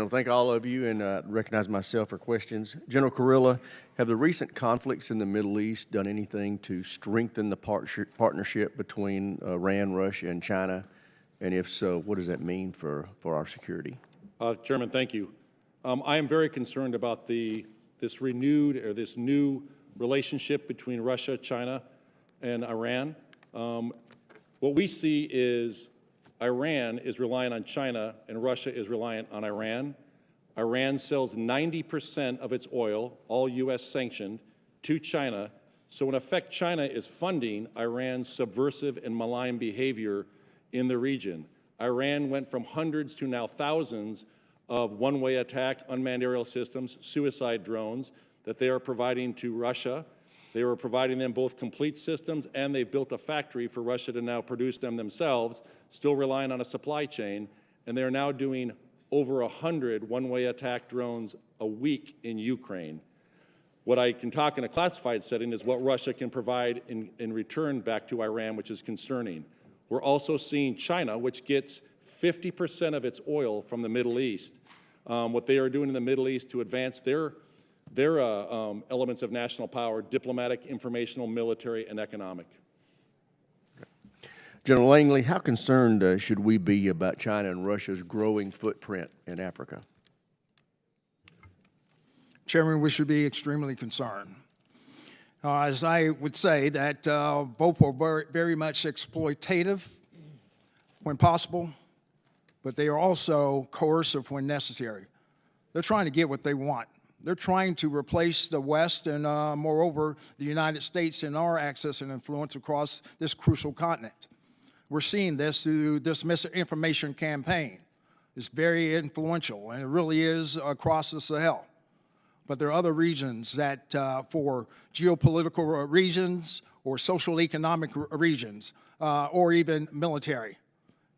Thank all of you, and recognize myself for questions. General Kurilla, have the recent conflicts in the Middle East done anything to strengthen the partnership between Iran, Russia, and China? And if so, what does that mean for our security? Chairman, thank you. I am very concerned about this new relationship between Russia, China, and Iran. What we see is Iran is reliant on China and Russia is reliant on Iran. Iran sells 90% of its oil, all U.S. sanctioned, to China. So in effect, China is funding Iran's subversive and malign behavior in the region. Iran went from hundreds to now thousands of one-way attack, unmanned aerial systems, suicide drones that they are providing to Russia. They were providing them both complete systems, and they've built a factory for Russia to now produce them themselves, still relying on a supply chain, and they're now doing over 100 one-way attack drones a week in Ukraine. What I can talk in a classified setting is what Russia can provide in return back to Iran, which is concerning. We're also seeing China, which gets 50% of its oil from the Middle East, what they are doing in the Middle East to advance their elements of national power: diplomatic, informational, military, and economic. General Langley, how concerned should we be about China and Russia's growing footprint in Africa? Chairman, we should be extremely concerned. As I would say that both are very much exploitative when possible, but they are also coercive when necessary. They're trying to get what they want. They're trying to replace the West and, moreover, the United States in our access and influence across this crucial continent. We're seeing this through this misinformation campaign. It's very influential, and it really is across the Sahel. But there are other regions that, for geopolitical reasons or social economic reasons, or even military,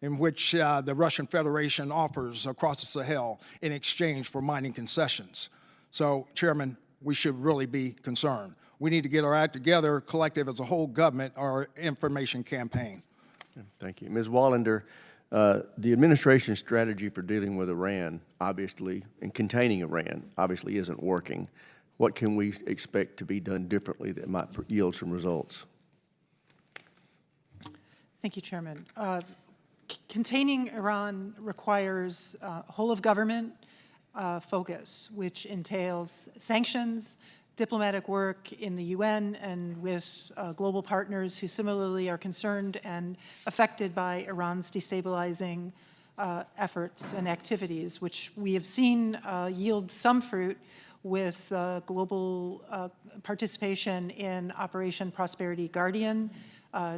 in which the Russian Federation offers across the Sahel in exchange for mining concessions. So, Chairman, we should really be concerned. We need to get our act together, collective as a whole government, our information campaign. Thank you. Ms. Wallander, the administration's strategy for dealing with Iran, obviously, and containing Iran, obviously isn't working. What can we expect to be done differently that might yield some results? Thank you, Chairman. Containing Iran requires whole-of-government focus, which entails sanctions, diplomatic work in the UN and with global partners who similarly are concerned and affected by Iran's destabilizing efforts and activities, which we have seen yield some fruit with global participation in Operation Prosperity Guardian,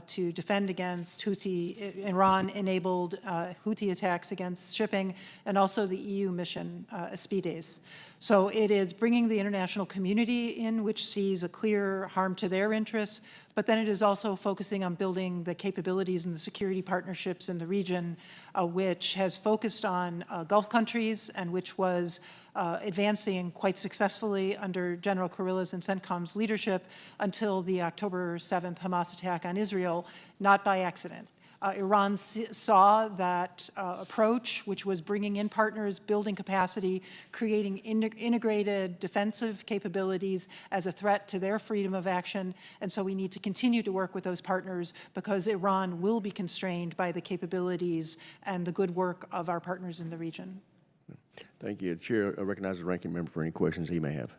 to defend against Iran-enabled Houthi attacks against shipping, and also the EU mission, Aspides. So it is bringing the international community in, which sees a clear harm to their interests, but then it is also focusing on building the capabilities and the security partnerships in the region, which has focused on Gulf countries and which was advancing quite successfully under General Kurilla's and CENTCOM's leadership until the October 7th Hamas attack on Israel, not by accident. Iran saw that approach, which was bringing in partners, building capacity, creating integrated defensive capabilities as a threat to their freedom of action. And so we need to continue to work with those partners because Iran will be constrained by the capabilities and the good work of our partners in the region. Thank you. The Chair recognizes the ranking member for any questions he may have.